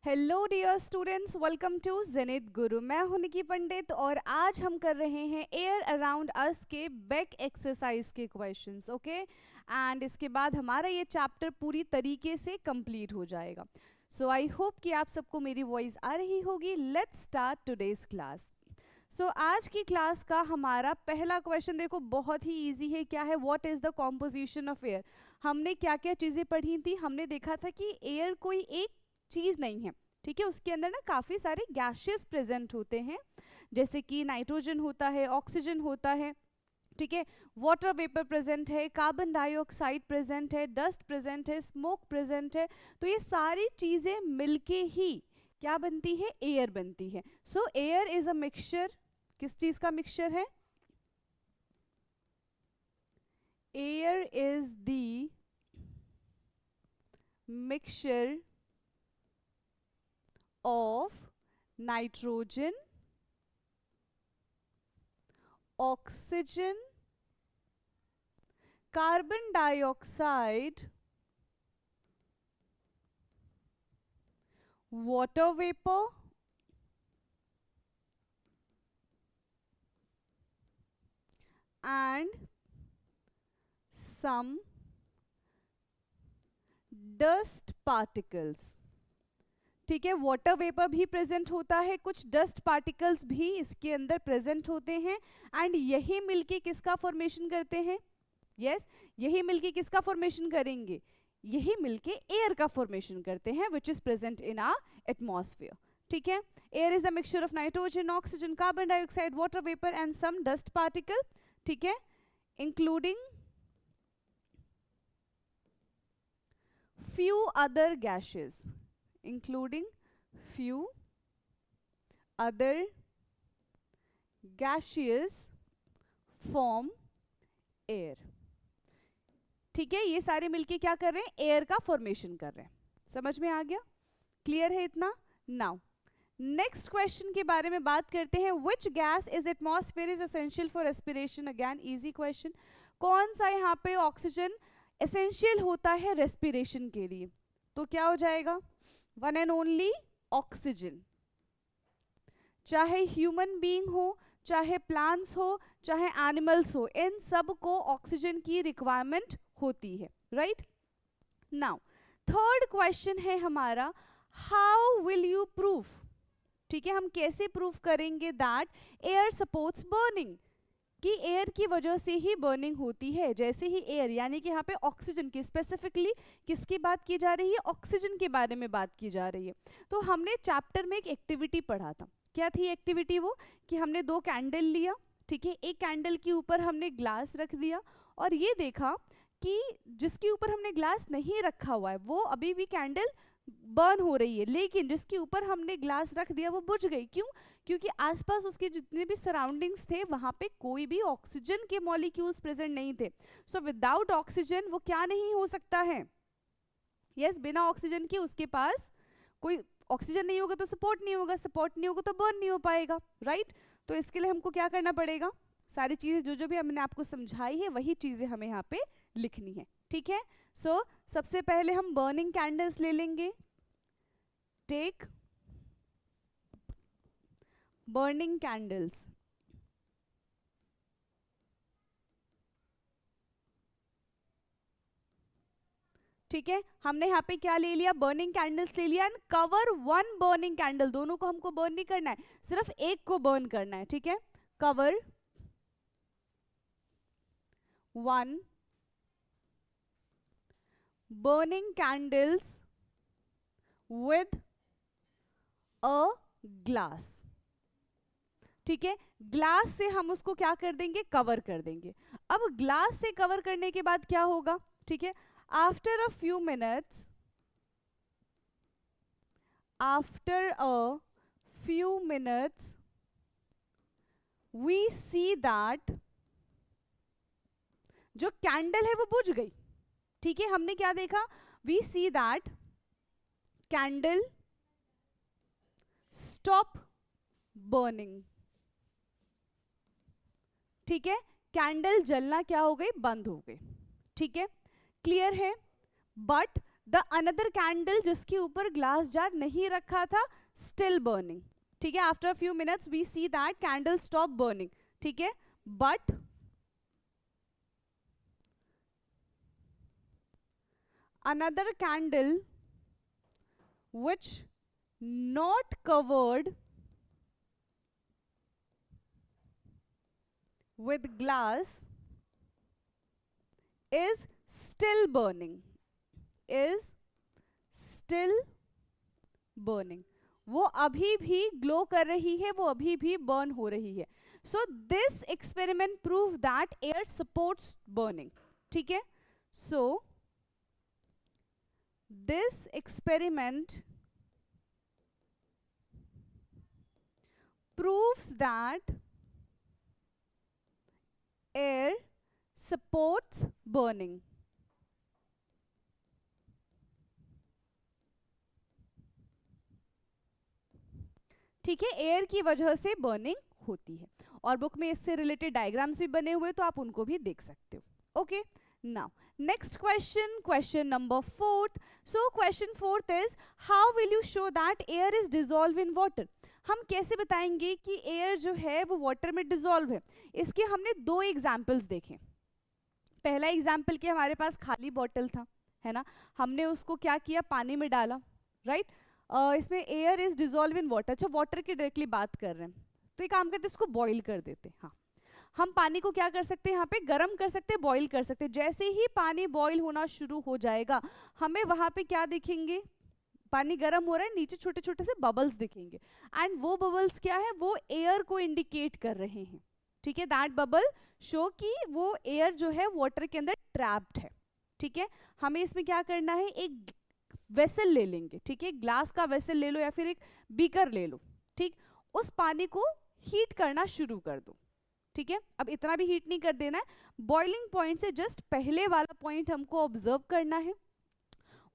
Hello dear students, welcome to Zenith Guru. मैं हूं निकी पंडित और आज हम कर रहे हैं एयर अराउंड अस के बैक एक्सरसाइज के क्वेश्चंस। ओके, एंड इसके बाद हमारा ये चैप्टर पूरी तरीके से कंप्लीट हो जाएगा। सो आई होप कि आप सबको मेरी वॉइस आ रही होगी। Let's start today's class. आज की क्लास का हमारा पहला क्वेश्चन देखो, बहुत ही इजी है। क्या है? What is the composition of air. हमने क्या क्या चीजें पढ़ी थी? हमने देखा था कि एयर कोई एक चीज नहीं है, ठीक है। उसके अंदर ना काफी सारे गैसेस प्रेजेंट होते हैं, जैसे कि नाइट्रोजन होता है, ऑक्सीजन होता है, ठीक है, वाटर वेपर प्रेजेंट है, कार्बन डाइऑक्साइड प्रेजेंट है, डस्ट प्रेजेंट है, स्मोक प्रेजेंट है। तो ये सारी चीजें मिलके ही क्या बनती है? एयर बनती है। सो एयर इज अ मिक्सचर। किस चीज का मिक्सचर है? Air is the mixture of nitrogen, oxygen, carbon dioxide, water vapor, and some dust particles। ठीक है, वाटर वेपर भी प्रेजेंट होता है, कुछ डस्ट पार्टिकल्स भी इसके अंदर प्रेजेंट होते हैं, एंड यही मिलके किसका फॉर्मेशन करते हैं? यस, यही मिलके किसका फॉर्मेशन करेंगे? यही मिलके एयर का फॉर्मेशन करते हैं, which is present in our atmosphere. ठीक है, air is the mixture of nitrogen, oxygen, carbon dioxide, water vapour and some dust particle. ठीक है, including few other gases, including few other gaseous form air। ठीक है, ये सारे मिलके क्या कर रहे हैं? एयर का फॉर्मेशन कर रहे हैं। समझ में आ गया? क्लियर है इतना? नाउ नेक्स्ट क्वेश्चन के बारे में बात करते हैं। Which gas is atmosphere is essential for respiration. Again easy question. कौन सा यहाँ पे ऑक्सीजन एसेंशियल होता है रेस्पिरेशन के लिए? तो क्या हो जाएगा? One and only oxygen. चाहे ह्यूमन बीइंग हो, चाहे प्लांट्स हो, चाहे एनिमल्स हो, इन सब को ऑक्सीजन की रिक्वायरमेंट होती है। राइट नाउ थर्ड क्वेश्चन है हमारा, हाउ विल यू प्रूव। ठीक है, हम कैसे प्रूव करेंगे दैट एयर सपोर्ट्स बर्निंग, कि एयर की वजह से ही बर्निंग होती है। जैसे ही एयर, यानी कि यहाँ पे ऑक्सीजन की, स्पेसिफिकली किसकी बात की जा रही है? ऑक्सीजन के बारे में बात की जा रही है। तो हमने चैप्टर में एक एक्टिविटी पढ़ा था। क्या थी एक्टिविटी? वो कि हमने दो कैंडल लिया, ठीक है, एक कैंडल के ऊपर हमने ग्लास रख दिया और ये देखा कि जिसके ऊपर हमने ग्लास नहीं रखा हुआ है वो अभी भी कैंडल बर्न हो रही है, लेकिन जिसके ऊपर हमने ग्लास रख दिया वो बुझ गई। क्यों? क्योंकि आसपास उसके जितने भी सराउंडिंग्स थे वहां पे कोई भी ऑक्सीजन के मॉलिक्यूल्स प्रेजेंट नहीं थे। सो विदाउट ऑक्सीजन वो क्या नहीं हो सकता है? यस, बिना ऑक्सीजन के उसके पास कोई, ऑक्सीजन नहीं होगा तो सपोर्ट नहीं होगा, सपोर्ट नहीं होगा तो बर्न नहीं हो पाएगा। राइट तो इसके लिए हमको क्या करना पड़ेगा? सारी चीजें जो जो भी हमने आपको समझाई है वही चीजें हमें यहाँ पे लिखनी है। ठीक है, सो सबसे पहले हम बर्निंग कैंडल्स ले लेंगे। Take burning candles. ठीक है, हमने यहाँ पे क्या ले लिया? बर्निंग कैंडल्स ले लिया, and cover one burning candle. दोनों को हमको बर्न नहीं करना है, सिर्फ एक को बर्न करना है। ठीक है, cover one burning candles with a glass। ठीक है, ग्लास से हम उसको क्या कर देंगे? कवर कर देंगे। अब ग्लास से कवर करने के बाद क्या होगा? ठीक है, after a few minutes, after a few minutes we see that जो कैंडल है वो बुझ गई। ठीक है, हमने क्या देखा? We see that candle stop burning. ठीक है, कैंडल जलना क्या हो गई? बंद हो गई। ठीक है, क्लियर है? बट द अनदर कैंडल जिसके ऊपर ग्लास जार नहीं रखा था स्टिल बर्निंग, ठीक है, after few minutes we see that candle stop burning, ठीक है, but another candle which not covered with glass is still burning, is still burning, वो अभी भी ग्लो कर रही है, वो अभी भी बर्न हो रही है. So this experiment prove that air supports burning, ठीक है. सो this experiment proves that air supports burning. ठीक है, एयर की वजह से बर्निंग होती है, और बुक में इससे रिलेटेड डायग्राम्स भी बने हुए, तो आप उनको भी देख सकते हो. Okay, now next question number 4th. So question 4th is how will you show that air is dissolved in water. हम कैसे बताएंगे कि एयर जो है वो वाटर में डिसॉल्व है. इसके हमने दो एग्जाम्पल्स देखे. पहला एग्जाम्पल कि हमारे पास खाली बॉटल था, है ना, हमने उसको क्या किया, पानी में डाला, राइट. इसमें air is dissolve in water. अच्छा, वाटर की डायरेक्टली बात कर रहे हैं, तो एक काम करते इसको बॉईल कर देते. हाँ, हम पानी को क्या कर सकते हैं, यहाँ पे गर्म कर सकते हैं, बॉईल कर सकते हैं. जैसे ही पानी बॉईल होना शुरू हो जाएगा, हमें वहां पे क्या दिखेंगे, पानी गर्म हो रहा है, नीचे छोटे छोटे से बबल्स दिखेंगे, एंड वो बबल्स क्या है, वो एयर को इंडिकेट कर रहे हैं, ठीक है. दैट बबल शो कि वो एयर जो है वाटर के अंदर ट्रैप्ड है, ठीक है. हमें इसमें क्या करना है, एक वेसल ले लेंगे, ठीक है, ग्लास का वेसल ले लो या फिर एक बीकर ले लो, ठीक. उस पानी को हीट करना शुरू कर दो, ठीक है. अब इतना भी हीट नहीं कर देना है, बॉइलिंग पॉइंट से जस्ट पहले वाला पॉइंट हमको ऑब्जर्व करना है.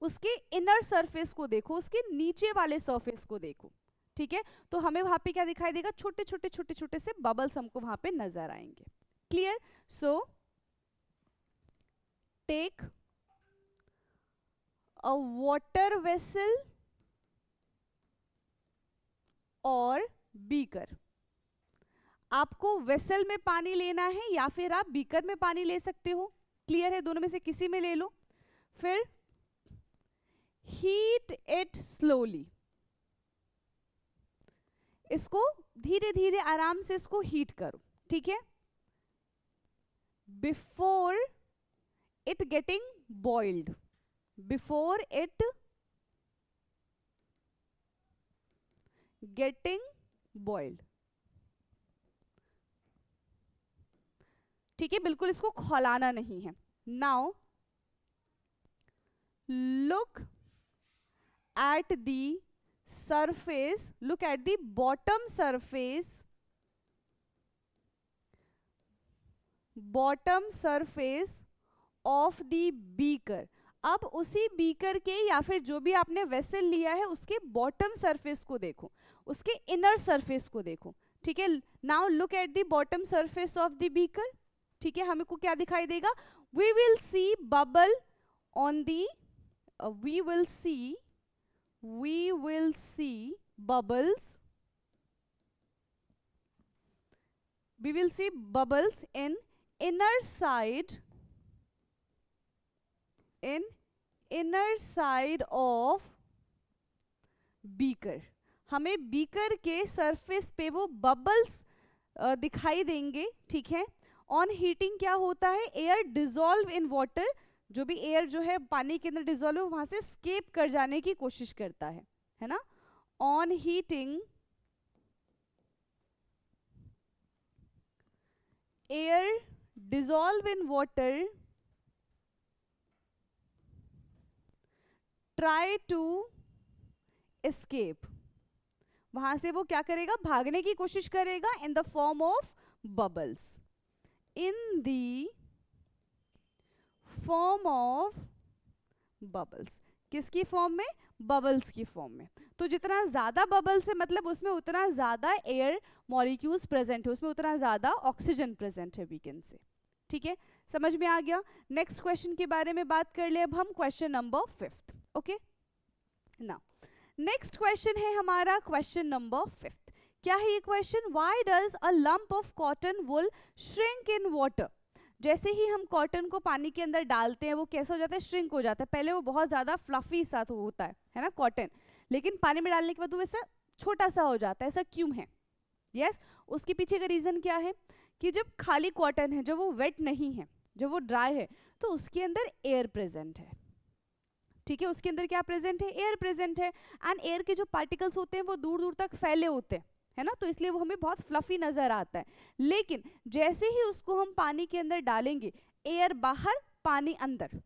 उसके इनर सरफेस को देखो, उसके नीचे वाले सरफेस को देखो, ठीक है. तो हमें वहां पे क्या दिखाई देगा, छोटे छोटे छोटे छोटे से बबल्स हमको वहां पे नजर आएंगे. Clear. So take a water vessel और बीकर. आपको वेसल में पानी लेना है या फिर आप बीकर में पानी ले सकते हो, क्लियर है, दोनों में से किसी में ले लो. फिर हीट इट स्लोली, इसको धीरे धीरे आराम से इसको हीट करो, ठीक है, before it getting boiled, before it getting boiled, ठीक है. बिल्कुल इसको खौलाना नहीं है. Now look at the surface, look at the bottom surface, bottom surface of the beaker. अब उसी बीकर के या फिर जो भी आपने वेसल लिया है उसके बॉटम सरफेस को देखो, उसके इनर सरफेस को देखो, ठीक है. Now look at the bottom surface of the beaker, ठीक है. हमें को क्या दिखाई देगा, we will see bubble on the, we will see bubbles, we will see bubbles in inner side of beaker. हमें बीकर के सरफेस पे वो बबल्स दिखाई देंगे, ठीक है. ऑन हीटिंग क्या होता है, एयर डिसॉल्व इन वाटर, जो भी एयर जो है पानी के अंदर डिसॉल्व है वहां से स्केप कर जाने की कोशिश करता है ना. On heating air dissolve in water, try to escape, वहां से वो क्या करेगा, भागने की कोशिश करेगा, in the form of bubbles, in the form of bubbles. किसकी फॉर्म में, बबल्स की फॉर्म में. तो जितना ज्यादा बबल्स है मतलब उसमें उतना ज्यादा एयर मॉलिक्यूल्स प्रेजेंट है, उसमें उतना ज्यादा ऑक्सीजन प्रेजेंट है, वी कैन से. ठीक है, समझ में आ गया. नेक्स्ट क्वेश्चन के बारे में बात कर ले अब हम, question number 5. Okay, now next question है हमारा क्वेश्चन नंबर 5। क्या है ये question? Why does a lump of cotton wool shrink in water? जैसे ही हम कॉटन को पानी के अंदर डालते हैं वो कैसा हो जाता है? श्रिंक हो जाता है। पहले वो बहुत ज़्यादा फ्लफी सा होता है ना कॉटन, लेकिन पानी में डालने के बाद वो वैसा छोटा सा हो जाता है। ऐसा क्यों है? यस, उसके पीछे का रीज़न क्या है कि जब खाली कॉटन है, जब वो वेट नहीं है, जब वो ड्राई है, तो उसके अंदर एयर प्रेजेंट है। ठीक है, उसके अंदर क्या प्रेजेंट है? एयर प्रेजेंट है। एंड एयर के जो पार्टिकल्स होते हैं वो दूर दूर तक फैले होते हैं, है ना, तो इसलिए वो हमें बहुत फ्लफी नजर आता है। लेकिन जैसे ही उसको हम पानी के अंदर डालेंगे, एयर बाहर पानी अंदर,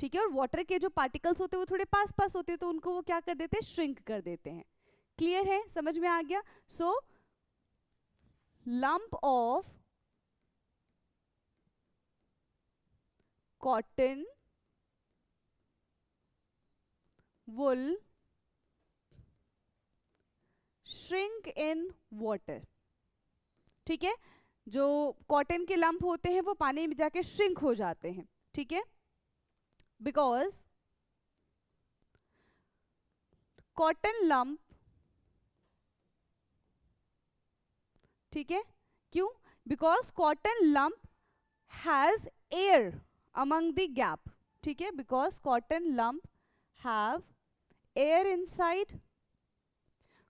ठीक है, और वाटर के जो पार्टिकल्स होते हैं वो थोड़े पास पास होते हैं, तो उनको वो क्या कर देते हैं? श्रिंक कर देते हैं। क्लियर है? समझ में आ गया? So lump of cotton wool shrink in water। ठीक है, जो कॉटन के लंप होते हैं वो पानी में जाके श्रिंक हो जाते हैं। ठीक है, बिकॉज कॉटन लंप, ठीक है, क्यों? Because cotton lump has air among the gap. ठीक है, because cotton lump have air inside.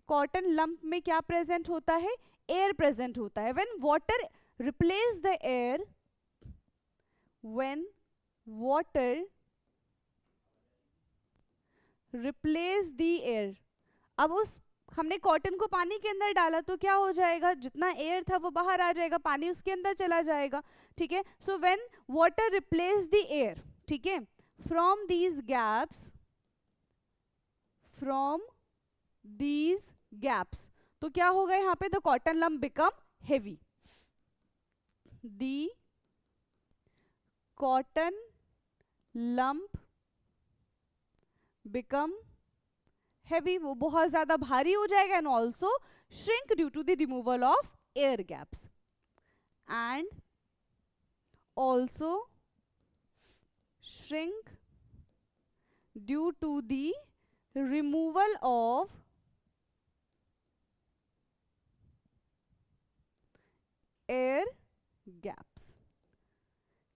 Cotton lump में क्या प्रेजेंट होता है? एयर प्रेजेंट होता है। When water replace the air, when water replace the air, अब उस हमने कॉटन को पानी के अंदर डाला तो क्या हो जाएगा? जितना एयर था वो बाहर आ जाएगा, पानी उसके अंदर चला जाएगा। ठीक है, so when water replace the air, ठीक है, from these gaps, from these gaps, तो क्या होगा यहाँ पे? The cotton lump become heavy. The cotton lump become heavy, वो बहुत ज्यादा भारी हो जाएगा। And also shrink due to the removal of air gaps, and also shrink due to the removal of air gaps।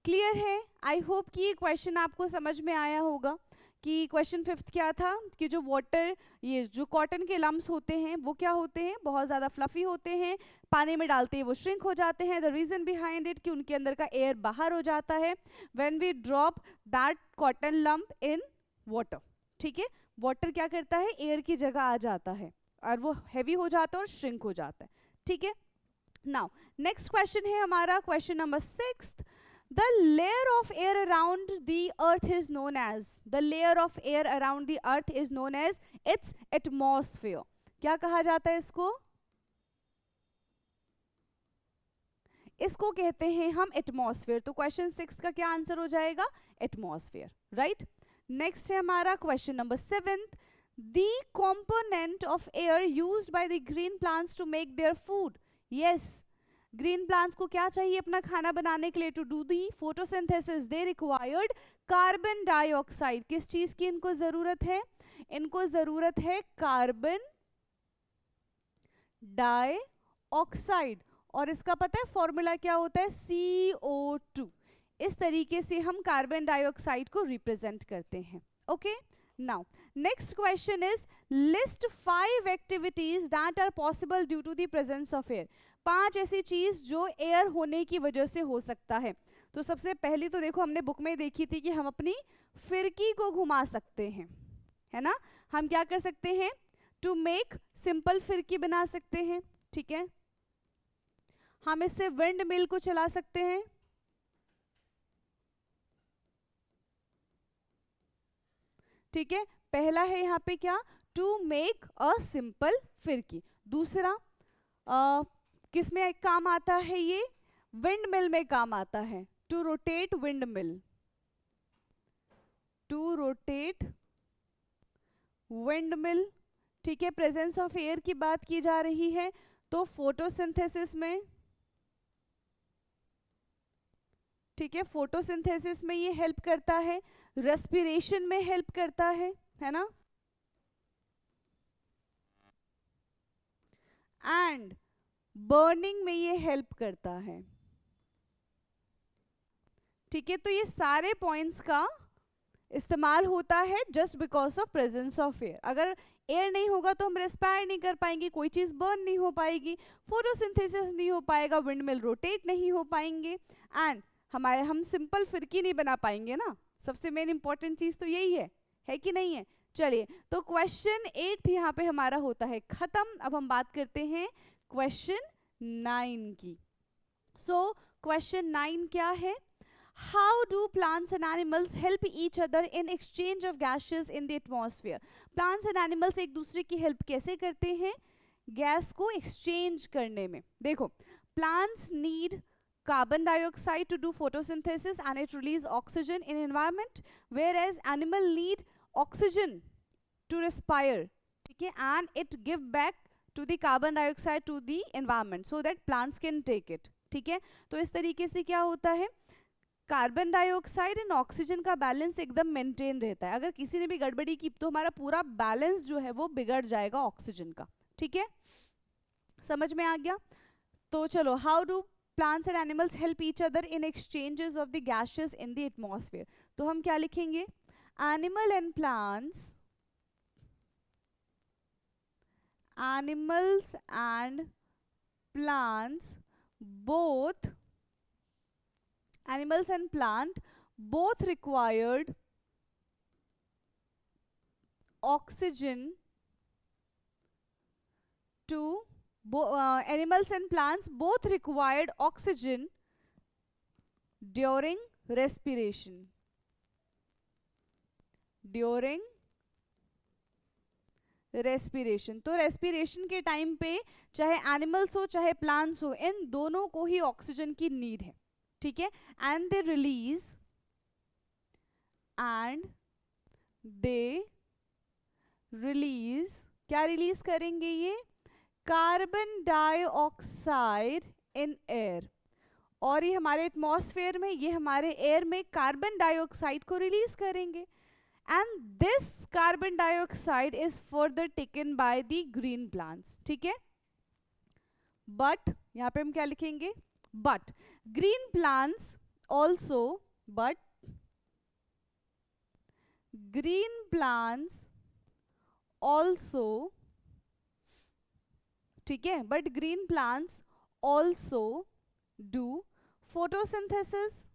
Clear है? I hope कि ये question आपको समझ में आया होगा कि क्वेश्चन 5 क्या था कि जो वाटर, ये जो कॉटन के लम्स होते हैं वो क्या होते हैं? बहुत ज़्यादा फ्लफी होते हैं, पानी में डालते ही वो श्रिंक हो जाते हैं। द रीज़न बिहाइंड इट कि उनके अंदर का एयर बाहर हो जाता है when we drop that cotton lump in water. ठीक है, वाटर क्या करता है? एयर की जगह आ जाता है और वो हैवी हो जाता है और श्रिंक हो जाता है। ठीक है, नाउ नेक्स्ट क्वेश्चन है हमारा question number 6। The layer of air around the earth is known as, the layer of air around the earth is known as its atmosphere. क्या कहा जाता है इसको? इसको कहते हैं हम एटमॉस्फेयर। तो क्वेश्चन 6 का क्या आंसर हो जाएगा? Atmosphere, right. नेक्स्ट है हमारा question number 7। The component of air used by the green plants to make their food. Yes, green plants को क्या चाहिए अपना खाना बनाने के लिए? To do the photosynthesis they required carbon dioxide. किस चीज की इनको जरूरत है? इनको जरूरत है कार्बन डाइऑक्साइड, और इसका पता है फॉर्मूला क्या होता है? CO2। इस तरीके से हम कार्बन डाइऑक्साइड को रिप्रेजेंट करते हैं। Okay, now next question is list 5 activities that are possible due to the presence of air. 5 ऐसी चीज जो एयर होने की वजह से हो सकता है। तो सबसे पहली तो देखो हमने बुक में देखी थी कि हम अपनी फिरकी को घुमा सकते हैं, है ना। हम क्या कर सकते हैं? टू मेक सिंपल फिरकी बना सकते हैं। ठीक है, हम इससे विंड मिल को चला सकते हैं। ठीक है, पहला है यहाँ पे क्या? टू मेक अ सिंपल फिरकी। दूसरा किस में काम आता है? ये विंड मिल में काम आता है। To rotate windmill, to rotate windmill. ठीक है, प्रेजेंस ऑफ एयर की बात की जा रही है तो फोटोसिंथेसिस में ठीक है, फोटोसिंथेसिस में ये हेल्प करता है, रेस्पिरेशन में हेल्प करता है ना, एंड बर्निंग में ये हेल्प करता है। ठीक है, तो ये सारे पॉइंट्स का इस्तेमाल होता है just because of presence of air. अगर एयर नहीं होगा तो हम रेस्पायर नहीं कर पाएंगे, कोई चीज़ बर्न नहीं हो पाएगी, फोटोसिंथेसिस नहीं हो पाएगा, विंड मिल रोटेट नहीं हो पाएंगे, एंड हम सिंपल फिरकी नहीं बना पाएंगे ना। सबसे मेन इंपॉर्टेंट चीज़ तो यही है कि नहीं है। चलिए, तो क्वेश्चन 8 यहाँ पे हमारा होता है खत्म। अब हम बात करते हैं क्वेश्चन 9 की। सो क्वेश्चन 9 क्या है? How do plants and animals help each other in exchange of gases in the atmosphere? Plants and animals एक दूसरे की हेल्प कैसे करते हैं गैस को एक्सचेंज करने में? देखो, plants need carbon dioxide to do photosynthesis and it release oxygen in environment, whereas animal need oxygen to respire, ठीक है, and it give back to the carbon dioxide to the environment so that plants can take it, ठीक है। तो इस तरीके से क्या होता है, कार्बन डाइऑक्साइड एंड ऑक्सीजन का बैलेंस एकदम मेंटेन रहता है। अगर किसी ने भी गड़बड़ी की तो हमारा पूरा बैलेंस जो है वो बिगड़ जाएगा ऑक्सीजन का, ठीक है, समझ में आ गया। तो चलो, how do plants and animals help each other in exchanges of the gases in the atmosphere? तो हम क्या लिखेंगे, animal and plants, animals and plants both, animals and plant both required oxygen to animals and plants both required oxygen during respiration, during respiration. तो respiration के time पे चाहे animals हो चाहे प्लांट्स हो, इन दोनों को ही ऑक्सीजन की नीड है, ठीक है। एंड दे रिलीज क्या रिलीज करेंगे ये, कार्बन डाइऑक्साइड इन एयर, और ये हमारे एटमॉस्फेयर में, ये हमारे एयर में कार्बन डाइऑक्साइड को रिलीज करेंगे, and this carbon dioxide is further taken by the green plants, ठीक है। but यहाँ पे हम क्या लिखेंगे, but green plants also, but green plants also, ठीक है, but green plants also do photosynthesis.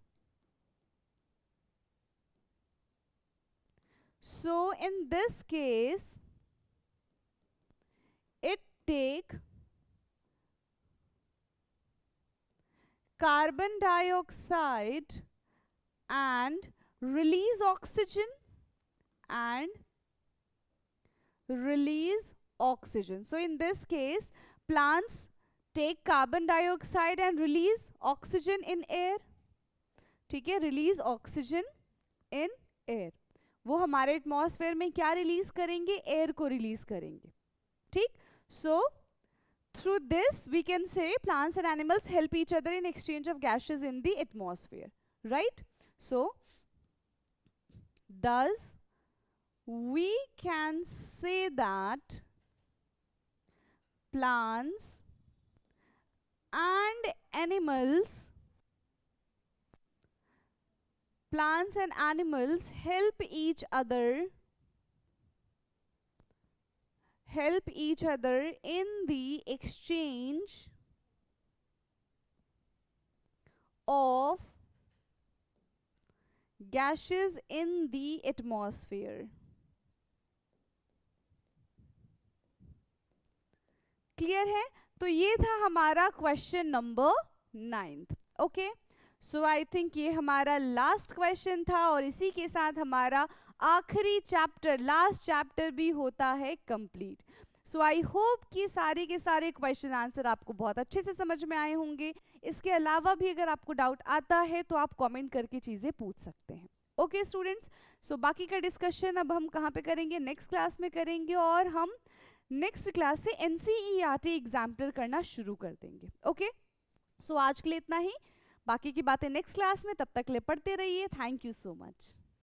So in this case it take carbon dioxide and release oxygen and release oxygen. So in this case plants take carbon dioxide and release oxygen in air, ठीक है, release oxygen in air। वो हमारे atmosphere में क्या release करेंगे, air को release करेंगे, ठीक। So through this we can say plants and animals help each other in exchange of gases in the atmosphere, right. So thus we can say that plants and animals help each other in the exchange of gases in the atmosphere। Clear है? तो ये था हमारा question number 9। Okay, so I think ये हमारा last question था और इसी के साथ हमारा आखिरी चैप्टर, लास्ट चैप्टर भी होता है कंप्लीट। सो आई होप कि सारे के सारे क्वेश्चन आंसर आपको बहुत अच्छे से समझ में आए होंगे। इसके अलावा भी अगर आपको डाउट आता है तो आप कमेंट करके चीज़ें पूछ सकते हैं। ओके स्टूडेंट्स, सो बाकी का डिस्कशन अब हम कहाँ पे करेंगे, नेक्स्ट क्लास में करेंगे और हम नेक्स्ट क्लास से NCERT एग्जाम्पल करना शुरू कर देंगे। ओके, सो आज के लिए इतना ही। बाकी की बातें नेक्स्ट क्लास में, तब तक ले पढ़ते रहिए। Thank you so much.